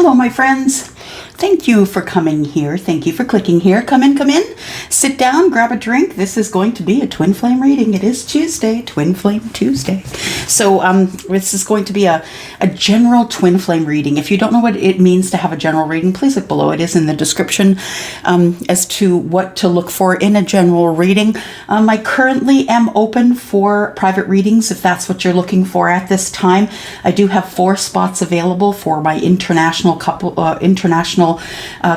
Hello, my friends. Thank you for coming here. Thank you for clicking here. Come in, come in. Sit down, grab a drink. This is going to be a twin flame reading. It is Tuesday, Twin Flame Tuesday. So this is going to be a general twin flame reading. If you don't know what it means to have a general reading, please look below. It is in the description as to what to look for in a general reading. I currently am open for private readings if that's what you're looking for at this time. I do have 4 spots available for my international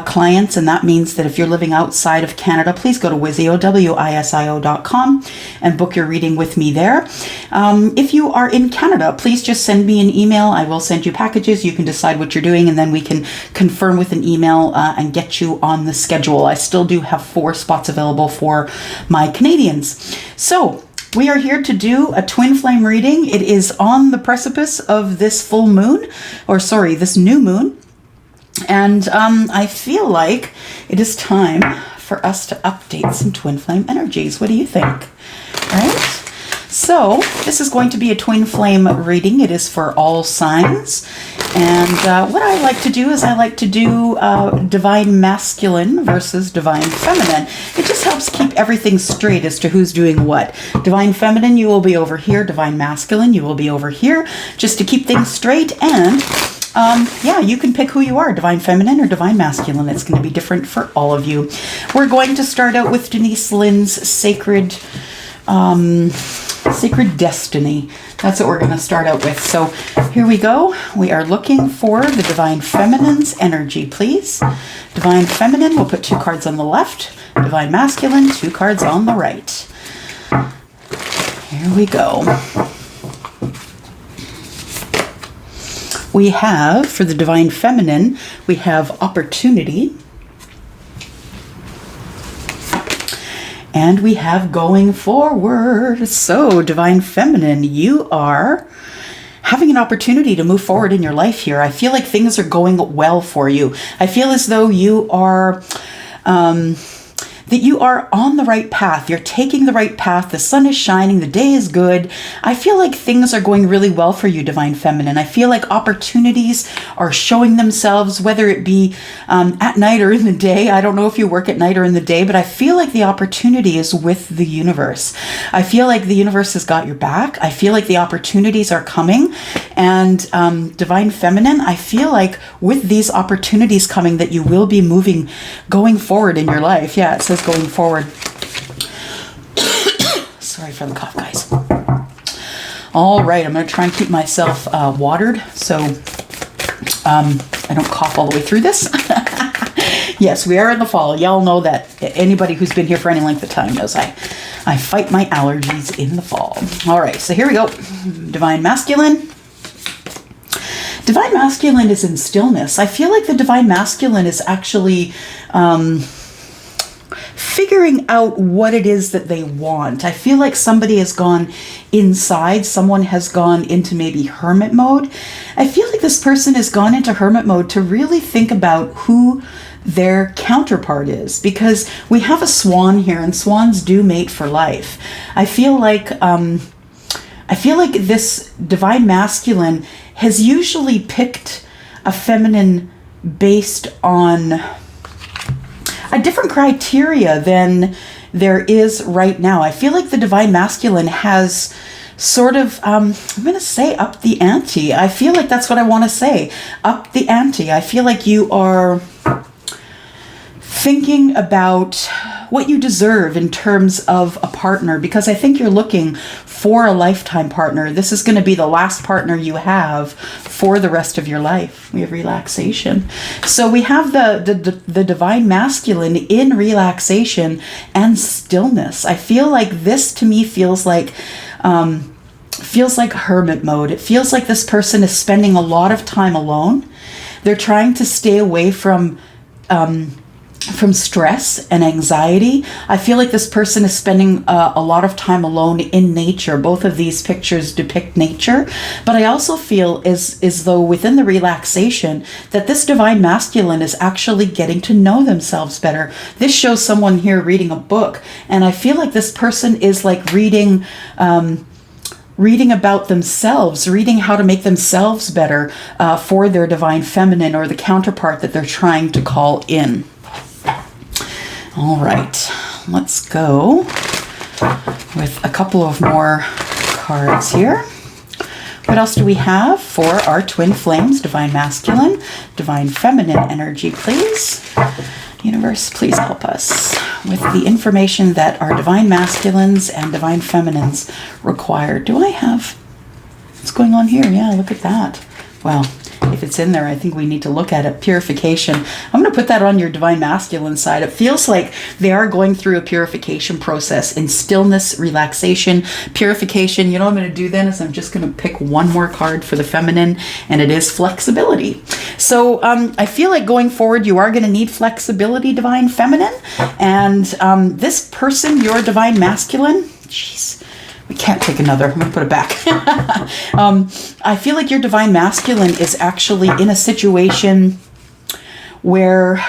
clients, and that means that if you're living outside of Canada, please go to WISIO, WISIO.com, and book your reading with me there. If you are in Canada, please just send me an email. I will send you packages. You can decide what you're doing, and then we can confirm with an email and get you on the schedule. I still do have 4 spots available for my Canadians. So we are here to do a twin flame reading. It is on the precipice of this full moon, this new moon. And I feel like it is time for us to update some twin flame energies. What do you think? All right. So this is going to be a twin flame reading. It is for all signs. And what I like to do is I like to do divine masculine versus divine feminine. It just helps keep everything straight as to who's doing what. Divine feminine, you will be over here. Divine masculine, you will be over here. Just to keep things straight. And you can pick who you are, divine feminine or divine masculine. It's going to be different for all of you. We're going to start out with Denise Lynn's Sacred Destiny. That's what we're going to start out with. So here we go. We are looking for the divine feminine's energy, please. Divine feminine, we'll put 2 cards on the left. Divine masculine, 2 cards on the right. Here we go. We have, for the divine feminine, we have opportunity. And we have going forward. So, divine feminine, you are having an opportunity to move forward in your life here. I feel like things are going well for you. I feel as though you are that you are on the right path. You're taking the right path. The sun is shining. The day is good. I feel like things are going really well for you, divine feminine. I feel like opportunities are showing themselves, whether it be at night or in the day. I don't know if you work at night or in the day, but I feel like the opportunity is with the universe. I feel like the universe has got your back. I feel like the opportunities are coming. And divine feminine, I feel like with these opportunities coming that you will be going forward in your life. Yeah, it says going forward. Sorry for the cough, guys. All right, I'm going to try and keep myself watered so I don't cough all the way through this. Yes, we are in the fall. Y'all know that. Anybody who's been here for any length of time knows I fight my allergies in the fall. All right, so here we go. Divine masculine. Divine masculine is in stillness. I feel like the divine masculine is actually figuring out what it is that they want. I feel like somebody has gone inside. Someone has gone into maybe hermit mode. I feel like this person has gone into hermit mode to really think about who their counterpart is, because we have a swan here, and swans do mate for life. I feel like this divine masculine has usually picked a feminine based on a different criteria than there is right now. I feel like the divine masculine has sort of, I'm going to say up the ante. I feel like that's what I want to say. Up the ante. I feel like you are thinking about what you deserve in terms of a partner, because I think you're looking for a lifetime partner. This is going to be the last partner you have for the rest of your life. We have relaxation. So we have the divine masculine in relaxation and stillness. I feel like this to me feels like hermit mode. It feels like this person is spending a lot of time alone. They're trying to stay away from stress and anxiety. I feel like this person is spending a lot of time alone in nature. Both of these pictures depict nature, but I also feel as though within the relaxation that this divine masculine is actually getting to know themselves better. This shows someone here reading a book, and I feel like this person is like reading reading about themselves, reading how to make themselves better for their divine feminine or the counterpart that they're trying to call in. All right, let's go with a couple of more cards here. What else do we have for our twin flames, divine masculine, divine feminine energy, please? Universe, please help us with the information that our divine masculines and divine feminines require. Do I have what's going on here? Yeah, look at that. Well, if it's in there, I think we need to look at it. Purification. I'm going to put that on your divine masculine side. It feels like they are going through a purification process in stillness, relaxation, purification. You know what I'm going to do then is I'm just going to pick one more card for the feminine, and it is flexibility. So I feel like going forward, you are going to need flexibility, divine feminine. And this person, your divine masculine, jeez, we can't take another. I'm going to put it back. I feel like your divine masculine is actually in a situation where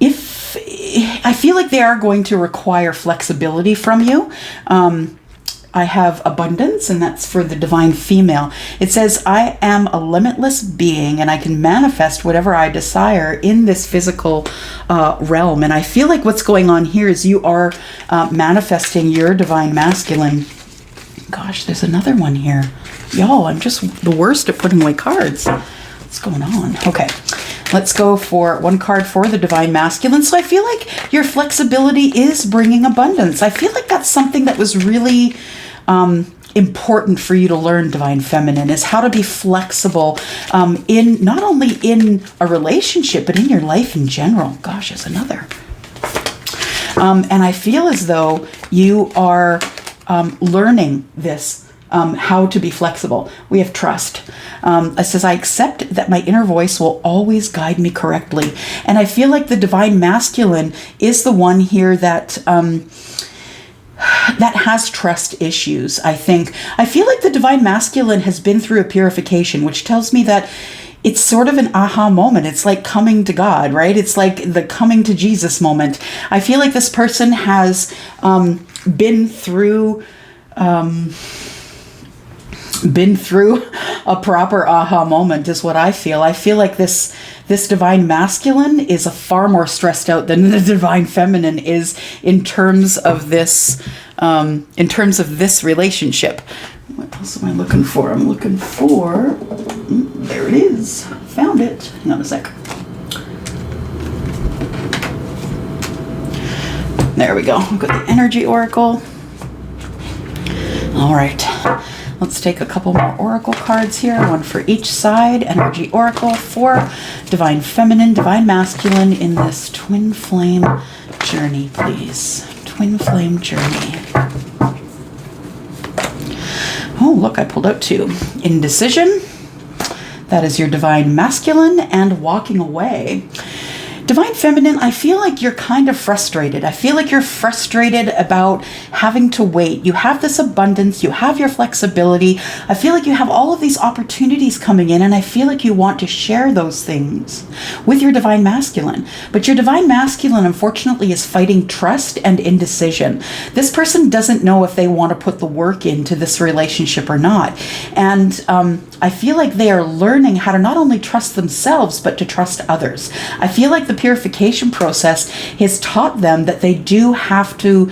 I feel like they are going to require flexibility from you. I have abundance, and that's for the divine female. It says, I am a limitless being, and I can manifest whatever I desire in this physical realm. And I feel like what's going on here is you are manifesting your divine masculine. Gosh, there's another one here. Y'all, I'm just the worst at putting away cards. What's going on? Okay, let's go for one card for the divine masculine. So I feel like your flexibility is bringing abundance. I feel like that's something that was really important for you to learn, divine feminine, is how to be flexible in not only in a relationship, but in your life in general. Gosh, there's another. And I feel as though you are learning this, how to be flexible. We have trust. It says, I accept that my inner voice will always guide me correctly. And I feel like the divine masculine is the one here that that has trust issues, I think. I feel like the divine masculine has been through a purification, which tells me that it's sort of an aha moment. It's like coming to God, right? It's like the coming to Jesus moment. I feel like this person has been through a proper aha moment is what I feel. I feel like this divine masculine is a far more stressed out than the divine feminine is in terms of this relationship. What else am I looking for? I'm looking for, there it is. Found it. Hang on a sec. There we go. I've got the energy oracle. All right. Let's take a couple more oracle cards here, one for each side. Energy oracle for divine feminine, divine masculine in this twin flame journey, please. Twin flame journey. Oh, look, I pulled out two. Indecision. That is your divine masculine, and walking away. Divine feminine, I feel like you're kind of frustrated. I feel like you're frustrated about having to wait. You have this abundance, you have your flexibility. I feel like you have all of these opportunities coming in, and I feel like you want to share those things with your divine masculine. But your divine masculine, unfortunately, is fighting trust and indecision. This person doesn't know if they want to put the work into this relationship or not. And I feel like they are learning how to not only trust themselves, but to trust others. I feel like the purification process has taught them that they do have to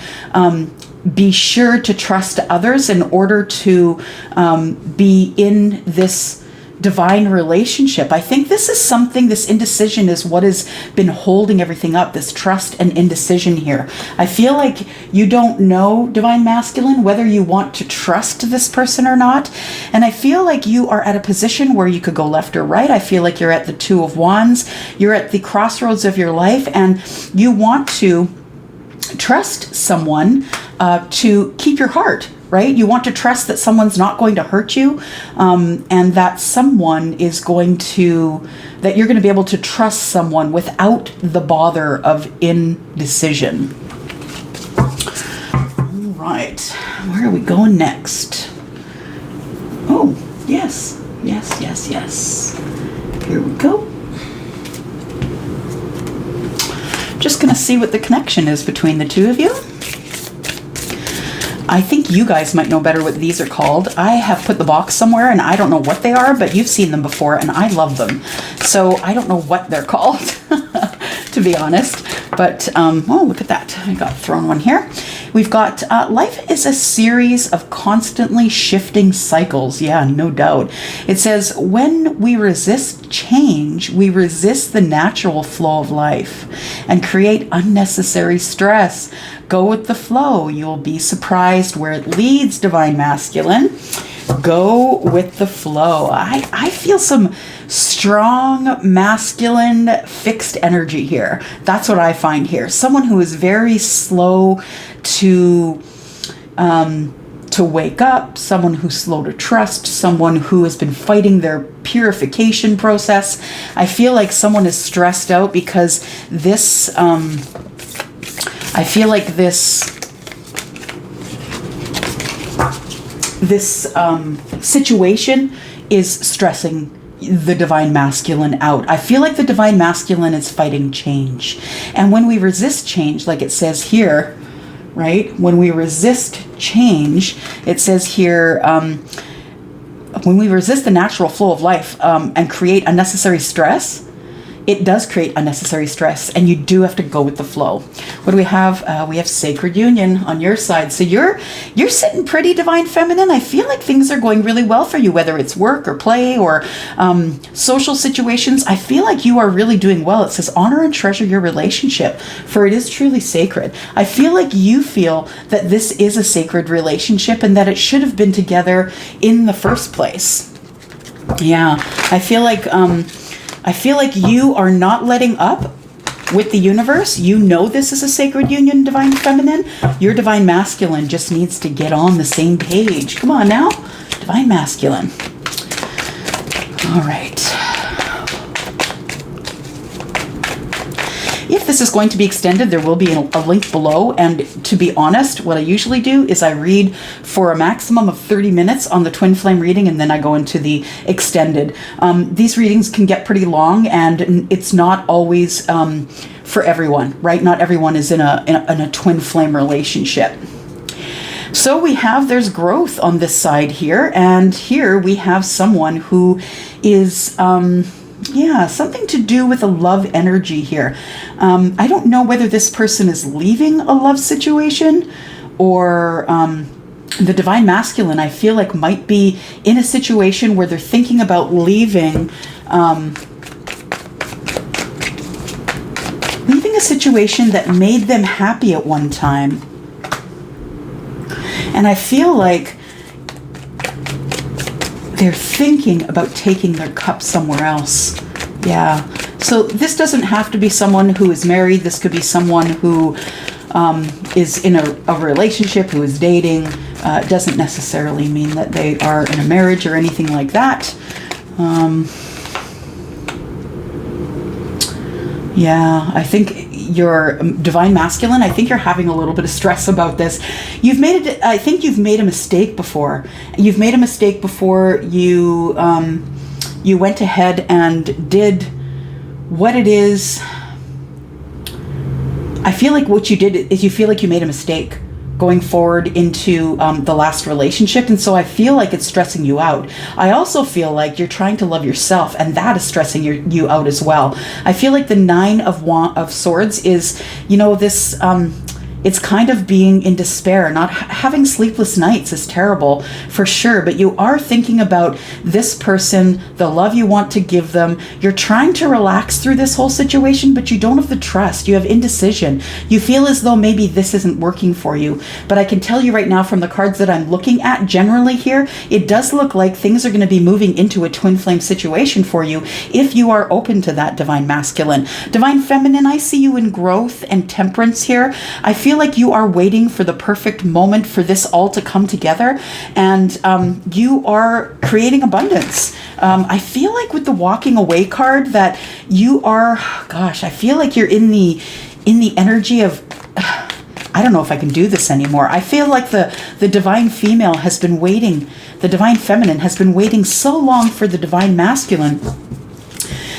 be sure to trust others in order to be in this divine relationship. I think this is something, this indecision is what has been holding everything up, this trust and indecision here. I feel like you don't know, divine masculine, whether you want to trust this person or not. And I feel like you are at a position where you could go left or right. I feel like you're at the Two of Wands. You're at the crossroads of your life, and you want to trust someone to keep your heart, right? You want to trust that someone's not going to hurt you, and that someone is going to, that you're going to be able to trust someone without the bother of indecision. All right, where are we going next? Oh, yes, yes, yes, yes. Here we go. Just going to see what the connection is between the two of you. I think you guys might know better what these are called. I have put the box somewhere and I don't know what they are, but you've seen them before and I love them. So I don't know what they're called, to be honest. But, oh, look at that. I got thrown one here. We've got, life is a series of constantly shifting cycles. Yeah, no doubt. It says, when we resist change, we resist the natural flow of life and create unnecessary stress. Go with the flow. You'll be surprised where it leads, Divine Masculine. Go with the flow. I feel some strong masculine fixed energy here. That's what I find here. Someone who is very slow to wake up, someone who's slow to trust, someone who has been fighting their purification process. I feel like someone is stressed out because this, I feel like this situation is stressing the Divine Masculine out. I feel like the Divine Masculine is fighting change. And when we resist change, like it says here, right? When we resist change, it says here, when we resist the natural flow of life and create unnecessary stress, it does create unnecessary stress, and you do have to go with the flow. What do we have? We have Sacred Union on your side. So you're sitting pretty, Divine Feminine. I feel like things are going really well for you, whether it's work or play or social situations. I feel like you are really doing well. It says, honor and treasure your relationship, for it is truly sacred. I feel like you feel that this is a sacred relationship and that it should have been together in the first place. Yeah, I feel like you are not letting up with the universe. You know this is a sacred union, Divine Feminine. Your Divine Masculine just needs to get on the same page. Come on now, Divine Masculine. All right. If this is going to be extended, there will be a link below. And to be honest, what I usually do is I read for a maximum of 30 minutes on the twin flame reading, and then I go into the extended. These readings can get pretty long, and it's not always for everyone, right? Not everyone is in a twin flame relationship. So there's growth on this side here, and here we have someone who is... something to do with a love energy here. I don't know whether this person is leaving a love situation or the Divine Masculine, I feel like, might be in a situation where they're thinking about leaving a situation that made them happy at one time. And I feel like they're thinking about taking their cup somewhere else. Yeah. So this doesn't have to be someone who is married. This could be someone who is in a relationship, who is dating. It doesn't necessarily mean that they are in a marriage or anything like that. Yeah, I think your Divine Masculine, I think you're having a little bit of stress about this. I think you've made a mistake before. You've made a mistake before you went ahead and did what it is. I feel like what you did is you feel like you made a mistake going forward into the last relationship, and so I feel like it's stressing you out. I also feel like you're trying to love yourself, and that is stressing you out as well. I feel like the Nine of Swords is, this it's kind of being in despair. Not having sleepless nights is terrible for sure, but you are thinking about this person, the love you want to give them. You're trying to relax through this whole situation, but you don't have the trust. You have indecision. You feel as though maybe this isn't working for you. But I can tell you right now from the cards that I'm looking at generally here, it does look like things are going to be moving into a twin flame situation for you if you are open to that, Divine Masculine. Divine Feminine, I see you in growth and temperance here. I feel like you are waiting for the perfect moment for this all to come together, and you are creating abundance. I feel like with the walking away card that you are, I feel like you're in the energy of, I don't know if I can do this anymore. I feel like the Divine Female has been waiting, the Divine Feminine has been waiting so long for the Divine Masculine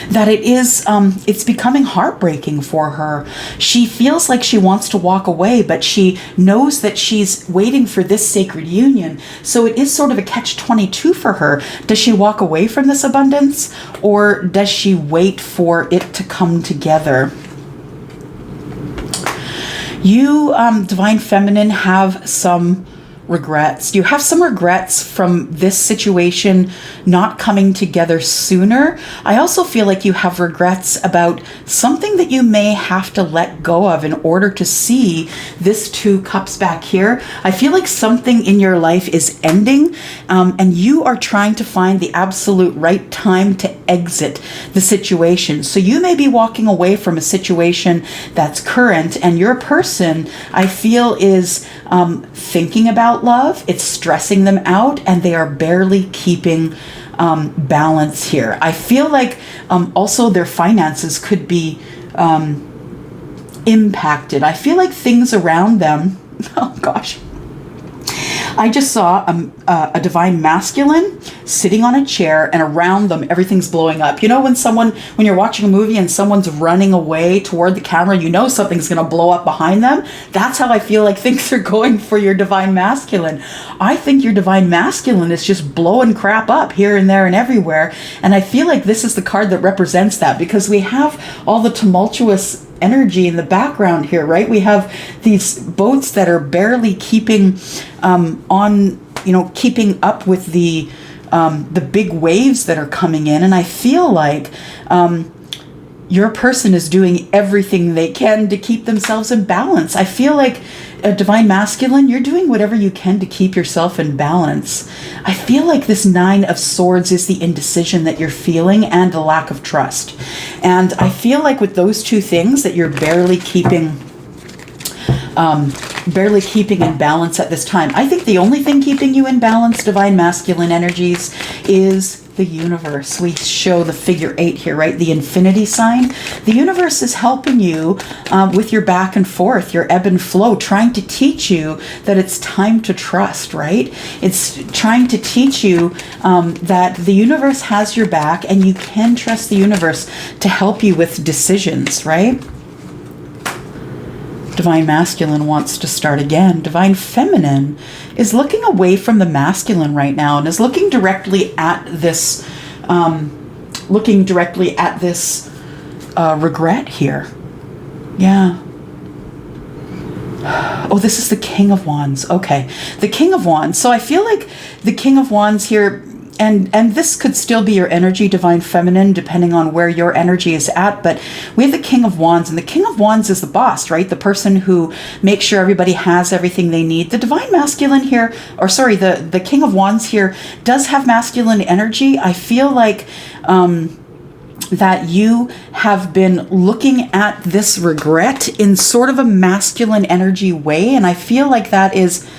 that it's becoming heartbreaking for her. She feels like she wants to walk away, but she knows that she's waiting for this sacred union. So it is sort of a catch-22 for her. Does she walk away from this abundance, or does she wait for it to come together? You, Divine Feminine, have some regrets. You have some regrets from this situation not coming together sooner. I also feel like you have regrets about something that you may have to let go of in order to see this 2 cups back here. I feel like something in your life is ending, and you are trying to find the absolute right time to exit the situation. So you may be walking away from a situation that's current, and your person, I feel, is thinking about love. It's stressing them out, and they are barely keeping balance here. I feel like also their finances could be impacted. I feel like things around them, oh gosh, I just saw a divine masculine sitting on a chair, and around them everything's blowing up. You know, when you're watching a movie and someone's running away toward the camera, you know something's going to blow up behind them. That's how I feel like things are going for your divine masculine. I think your divine masculine is just blowing crap up here and there and everywhere. And I feel like this is the card that represents that, because we have all the tumultuous energy in the background here, right? We have these boats that are barely keeping keeping up with the big waves that are coming in. And I feel like your person is doing everything they can to keep themselves in balance. I feel like a divine masculine, you're doing whatever you can to keep yourself in balance. I feel like this 9 of Swords is the indecision that you're feeling and a lack of trust. And I feel like with those 2 things that you're barely keeping in balance at this time. I think the only thing keeping you in balance, divine masculine energies, is the universe. We show the figure 8 here, right? The infinity sign. The universe is helping you with your back and forth, your ebb and flow, trying to teach you that it's time to trust, right? It's trying to teach you that the universe has your back, and you can trust the universe to help you with decisions, right? Divine masculine wants to start again. Divine feminine is looking away from the masculine right now and is looking directly at this, regret here. Yeah. Oh, this is the King of Wands. Okay. The King of Wands. So I feel like the King of Wands here, and this could still be your energy, divine feminine, depending on where your energy is at. But we have the King of Wands, and the King of Wands is the boss, right? The person who makes sure everybody has everything they need. The divine masculine here, or sorry, the King of Wands here does have masculine energy. I feel like that you have been looking at this regret in sort of a masculine energy way. And I feel like that is,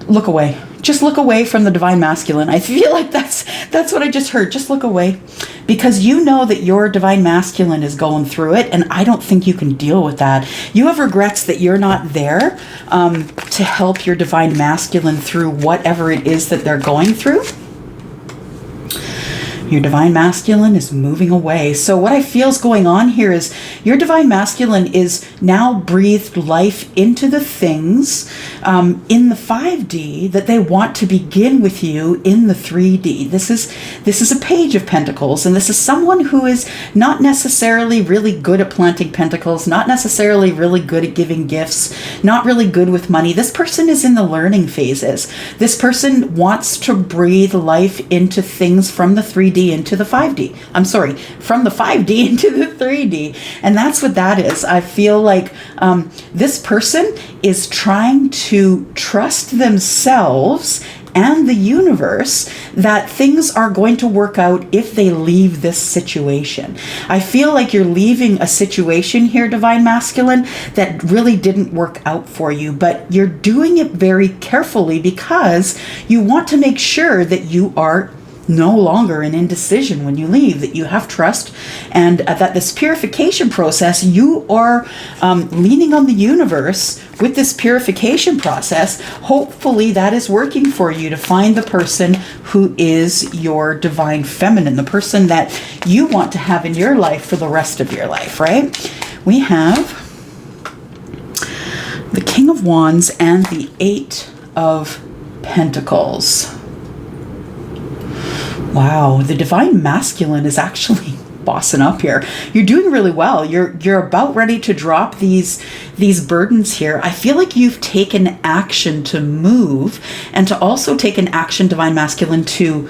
look away. Just look away from the divine masculine. I feel like that's what I just heard. Just look away, because you know that your divine masculine is going through it, and I don't think you can deal with that. You have regrets that you're not there to help your divine masculine through whatever it is that they're going through. Your divine masculine is moving away. So what I feel is going on here is your divine masculine is now breathed life into the things in the 5D that they want to begin with you in the 3D. This is a Page of Pentacles, and this is someone who is not necessarily really good at planting pentacles, not necessarily really good at giving gifts, not really good with money. This person is in the learning phases. This person wants to breathe life into things from the 3D into the 5D. I'm sorry, from the 5D into the 3D. And that's what that is. I feel like this person is trying to trust themselves and the universe that things are going to work out if they leave this situation. I feel like you're leaving a situation here, divine masculine, that really didn't work out for you, but you're doing it very carefully because you want to make sure that you are no longer in indecision when you leave, that you have trust, and that this purification process, you are leaning on the universe with this purification process. Hopefully that is working for you to find the person who is your divine feminine, the person that you want to have in your life for the rest of your life, right? We have the King of Wands and the Eight of Pentacles. Wow, the divine masculine is actually bossing up here. You're doing really well. You're about ready to drop these burdens here. I feel like you've taken action to move, and to also take an action, divine masculine, to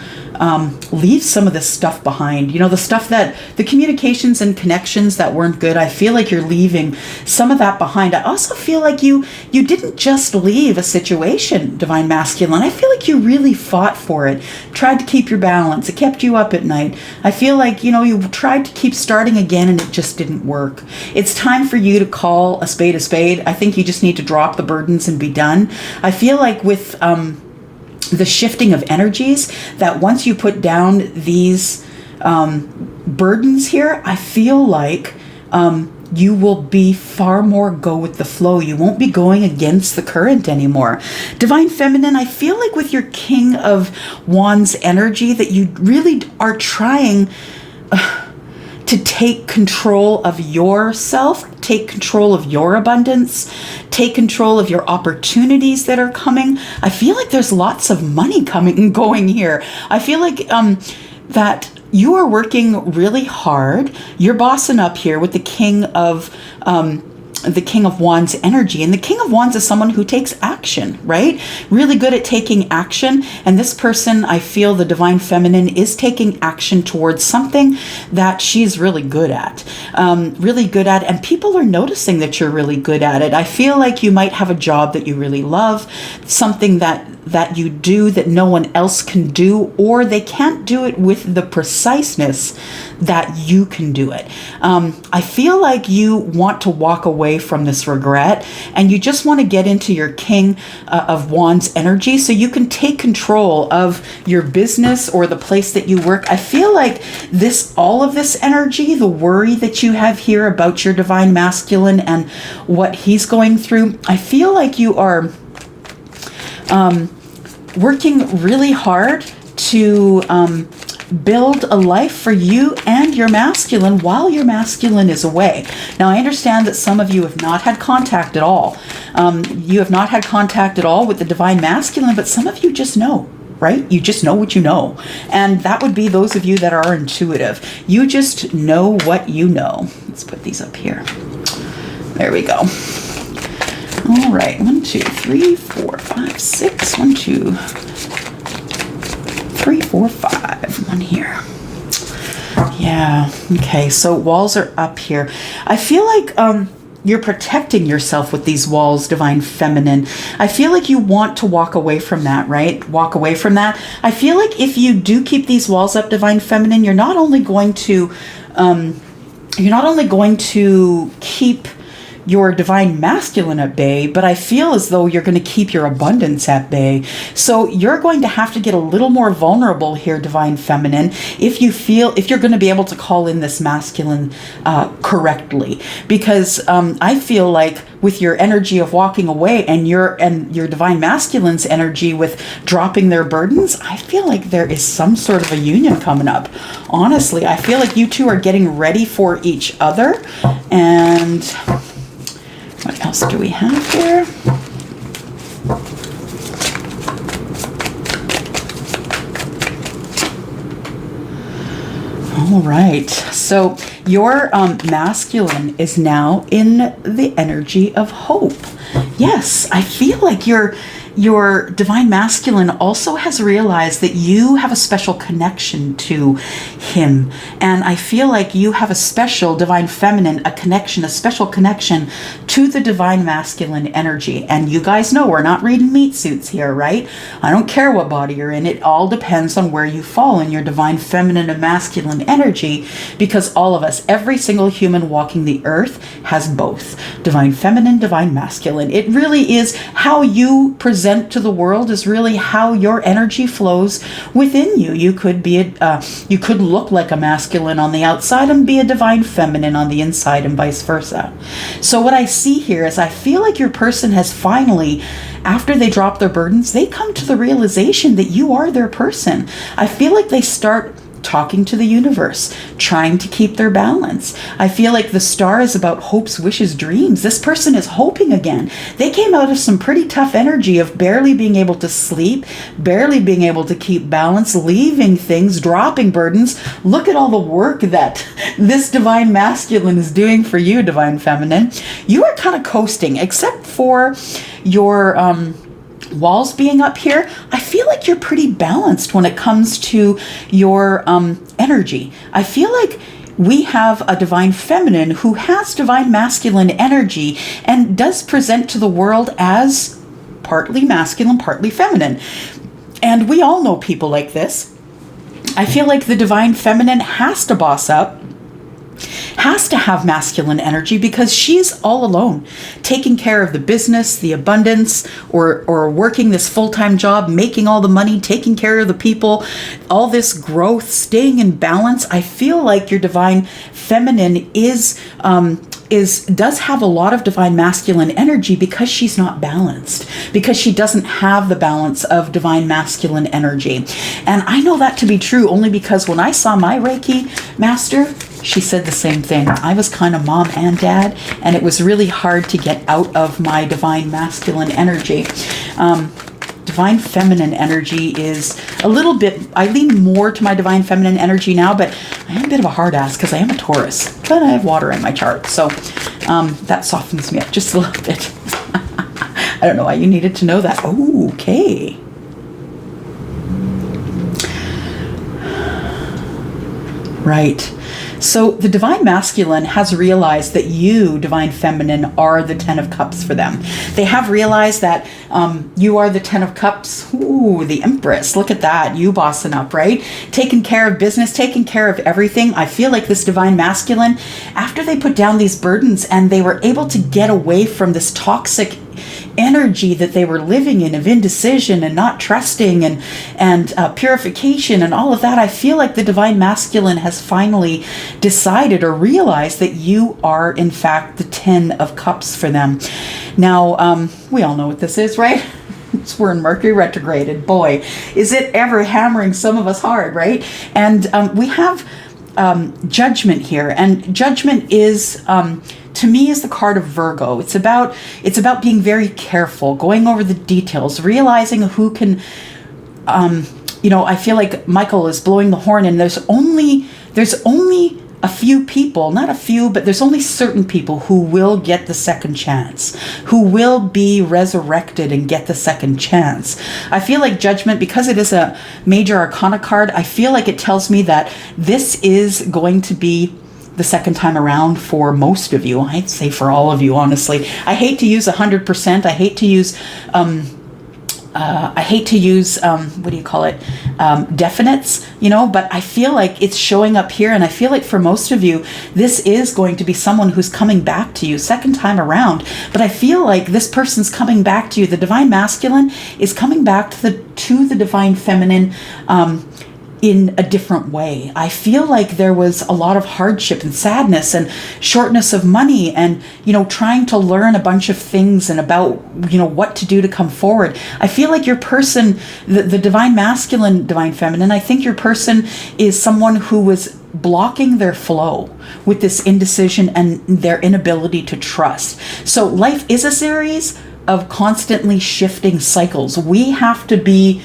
leave some of this stuff behind. You know, the stuff that, the communications and connections that weren't good, I feel like you're leaving some of that behind. I also feel like you didn't just leave a situation, divine masculine. I feel like you really fought for it, tried to keep your balance. It kept you up at night. I feel like, you know, you tried to keep starting again and it just didn't work. It's time for you to call a spade a spade. I think you just need to drop the burdens and be done. I feel like with the shifting of energies, that once you put down these burdens here, I feel like you will be far more go with the flow. You won't be going against the current anymore. Divine feminine, I feel like with your King of Wands energy, that you really are trying to take control of yourself, take control of your abundance, take control of your opportunities that are coming. I feel like there's lots of money coming and going here. I feel like that you are working really hard. You're bossing up here with the King of Wands energy. And the King of Wands is someone who takes action, right? Really good at taking action. And this person, I feel the divine feminine is taking action towards something that she's really good at. And people are noticing that you're really good at it. I feel like you might have a job that you really love, something that you do that no one else can do, or they can't do it with the preciseness that you can do it. I feel like you want to walk away from this regret, and you just want to get into your King of Wands energy so you can take control of your business or the place that you work. I feel like all of this energy, the worry that you have here about your divine masculine and what he's going through, I feel like you are working really hard to build a life for you and your masculine while your masculine is away. Now, I understand that some of you have not had contact at all. You have not had contact at all with the divine masculine, but some of you just know, right? You just know what you know. And that would be those of you that are intuitive. You just know what you know. Let's put these up here. There we go. All right, 1, 2, 3, 4, 5, 6. 1, 2, 3, 4, 5. One here. Yeah. Okay. So walls are up here. I feel like you're protecting yourself with these walls, divine feminine. I feel like you want to walk away from that, right? Walk away from that. I feel like if you do keep these walls up, divine feminine, you're not only going to keep your divine masculine at bay, but I feel as though you're going to keep your abundance at bay. So you're going to have to get a little more vulnerable here, divine feminine, if you're going to be able to call in this masculine correctly. Because I feel like with your energy of walking away and your divine masculine's energy with dropping their burdens, I feel like there is some sort of a union coming up. Honestly, I feel like you two are getting ready for each other. And what else do we have here? All right. So your masculine is now in the energy of hope. Yes, I feel like your divine masculine also has realized that you have a special connection to him. And I feel like you have a special divine feminine, a special connection to the divine masculine energy. And you guys know we're not reading meat suits here, right? I don't care what body you're in. It all depends on where you fall in your divine feminine and masculine energy, because all of us, every single human walking the earth, has both divine feminine, divine masculine. It really is how you present present to the world is really how your energy flows within you. You could be you could look like a masculine on the outside and be a divine feminine on the inside, and vice versa. So what I see here is I feel like your person has finally, after they drop their burdens, they come to the realization that you are their person. I feel like they start talking to the universe, trying to keep their balance. I feel like the star is about hopes, wishes, dreams. This person is hoping again. They came out of some pretty tough energy of barely being able to sleep, barely being able to keep balance, leaving things, dropping burdens. Look at all the work that this divine masculine is doing for you, divine feminine. You are kind of coasting, except for your walls being up here. I feel like you're pretty balanced when it comes to your energy. I feel like we have a divine feminine who has divine masculine energy and does present to the world as partly masculine, partly feminine. And we all know people like this. I feel like the divine feminine has to boss up, has to have masculine energy, because she's all alone, taking care of the business, the abundance, or working this full-time job, making all the money, taking care of the people, all this growth, staying in balance. I feel like your divine feminine does have a lot of divine masculine energy because she's not balanced, because she doesn't have the balance of divine masculine energy. And I know that to be true only because when I saw my Reiki master, she said the same thing. I was kind of mom and dad, and it was really hard to get out of my divine masculine energy. Divine feminine energy is a little bit, I lean more to my divine feminine energy now, but I am a bit of a hard ass because I am a Taurus, but I have water in my chart. So that softens me up just a little bit. I don't know why you needed to know that. Oh, okay. Right. So the divine masculine has realized that you, divine feminine, are the 10 of cups for them. They have realized that you are the 10 of cups. Ooh, the Empress. Look at that. You bossing up, right? Taking care of business, taking care of everything. I feel like this divine masculine, after they put down these burdens and they were able to get away from this toxic energy that they were living in of indecision and not trusting and purification and all of that, I feel like the divine masculine has finally decided or realized that you are in fact the 10 of cups for them. Now, we all know what this is, right? We're in Mercury retrograde, and boy, is it ever hammering some of us hard, right? And we have judgment here, and judgment is to me is the card of Virgo. It's about being very careful, going over the details, realizing who can I feel like Michael is blowing the horn, and there's only a few people, not a few, but there's only certain people who will get the second chance, who will be resurrected and get the second chance. I feel like judgment, because it is a major arcana card, I feel like it tells me that this is going to be the second time around for most of you. I'd say for all of you, honestly. I hate to use 100%. I hate to use what do you call it? Definites, but I feel like it's showing up here. And I feel like for most of you, this is going to be someone who's coming back to you second time around. But I feel like this person's coming back to you. The divine masculine is coming back to the divine feminine, in a different way. I feel like there was a lot of hardship and sadness and shortness of money and, trying to learn a bunch of things and about, what to do to come forward. I feel like your person, the divine masculine, divine feminine, I think your person is someone who was blocking their flow with this indecision and their inability to trust. So life is a series of constantly shifting cycles. We have to be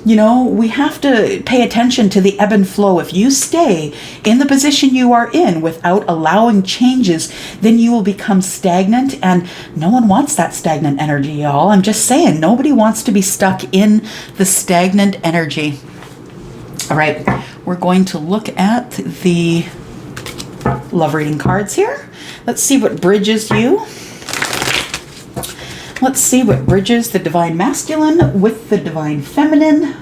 we have to pay attention to the ebb and flow. If you stay in the position you are in without allowing changes, then you will become stagnant, and no one wants that stagnant energy, y'all. I'm just saying, nobody wants to be stuck in the stagnant energy. All right, we're going to look at the love reading cards here. Let's see what bridges you. Let's see what bridges the divine masculine with the divine feminine.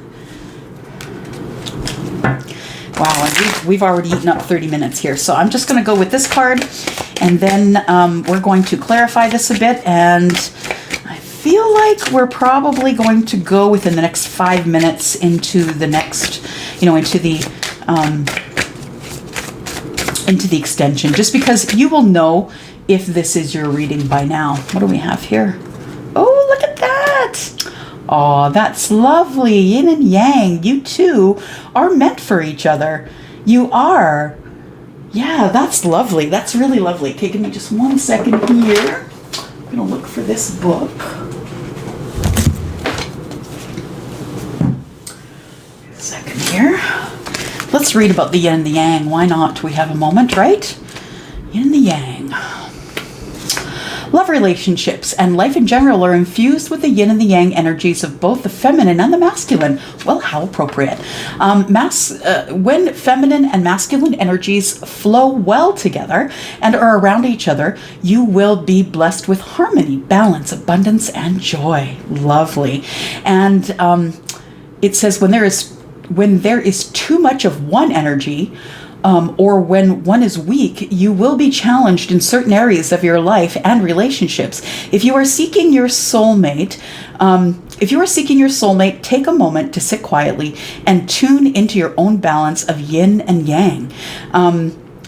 Wow, and we've already eaten up 30 minutes here. So I'm just going to go with this card, and then we're going to clarify this a bit. And I feel like we're probably going to go within the next 5 minutes into the next, into the extension, just because you will know if this is your reading by now. What do we have here? Oh, look at that. Oh, that's lovely. Yin and yang. You two are meant for each other. You are. Yeah, that's lovely. That's really lovely. Okay, give me just 1 second here. I'm going to look for this book. A second here. Let's read about the yin and the yang. Why not? We have a moment, right? Yin and the yang. Love relationships and life in general are infused with the yin and the yang energies of both the feminine and the masculine. Well, how appropriate. When feminine and masculine energies flow well together and are around each other, you will be blessed with harmony, balance, abundance, and joy. Lovely. And it says when there is too much of one energy, or when one is weak, you will be challenged in certain areas of your life and relationships. If you are seeking your soulmate, take a moment to sit quietly and tune into your own balance of yin and yang.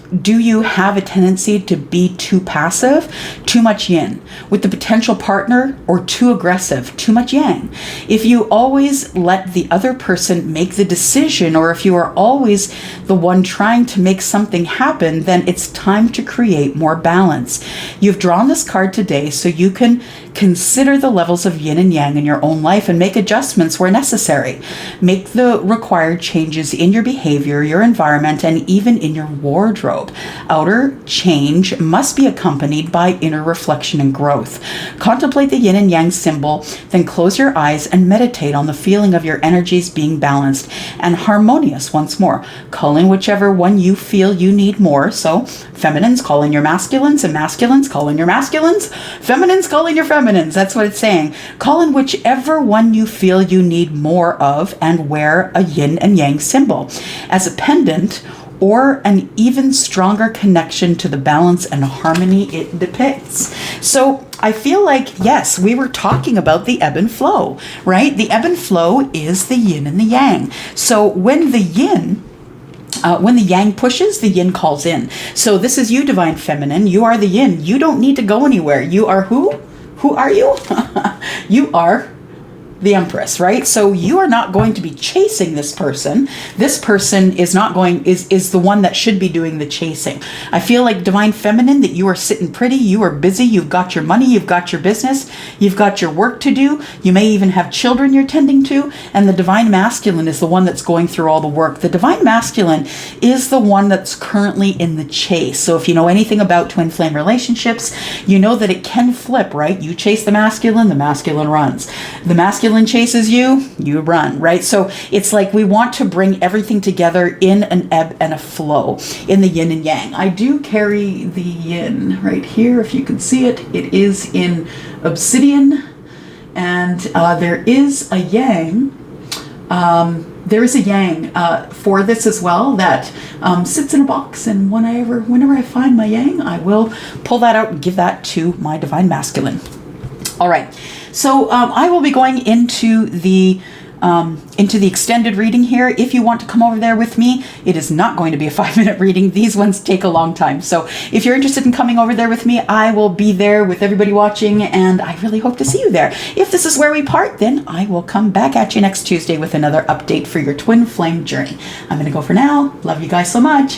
Do you have a tendency to be too passive, too much yin, with the potential partner, or too aggressive, too much yang? If you always let the other person make the decision, or if you are always the one trying to make something happen, then it's time to create more balance. You've drawn this card today so you can consider the levels of yin and yang in your own life and make adjustments where necessary. Make the required changes in your behavior, your environment, and even in your wardrobe. Outer change must be accompanied by inner reflection and growth. Contemplate the yin and yang symbol, then close your eyes and meditate on the feeling of your energies being balanced and harmonious once more. Call in whichever one you feel you need more. So, feminines call in your masculines, and masculines call in your masculines. Feminines call in your feminines. That's what it's saying. Call in whichever one you feel you need more of and wear a yin and yang symbol as a pendant, or an even stronger connection to the balance and harmony it depicts. So I feel like, yes, we were talking about the ebb and flow, right? The ebb and flow is the yin and the yang. So when the yang pushes, the yin calls in. So this is you, Divine Feminine. You are the yin. You don't need to go anywhere. You are who? Who are you? You are the Empress, right? So you are not going to be chasing this person. This person is the one that should be doing the chasing. I feel like Divine Feminine, that you are sitting pretty, you are busy, you've got your money, you've got your business, you've got your work to do, you may even have children you're tending to, and the Divine Masculine is the one that's going through all the work. The Divine Masculine is the one that's currently in the chase. So if you know anything about twin flame relationships, you know that it can flip, right? You chase the masculine runs. The masculine chases you, you run, right? So it's like we want to bring everything together in an ebb and a flow, in the yin and yang. I do carry the yin right here, if you can see it. It is in obsidian, and there is a yang. There is a yang for this as well that sits in a box, and whenever I find my yang, I will pull that out and give that to my Divine Masculine. All right, so I will be going into the extended reading here. If you want to come over there with me, it is not going to be a 5-minute reading. These ones take a long time. So if you're interested in coming over there with me, I will be there with everybody watching, and I really hope to see you there. If this is where we part, then I will come back at you next Tuesday with another update for your twin flame journey. I'm going to go for now. Love you guys so much.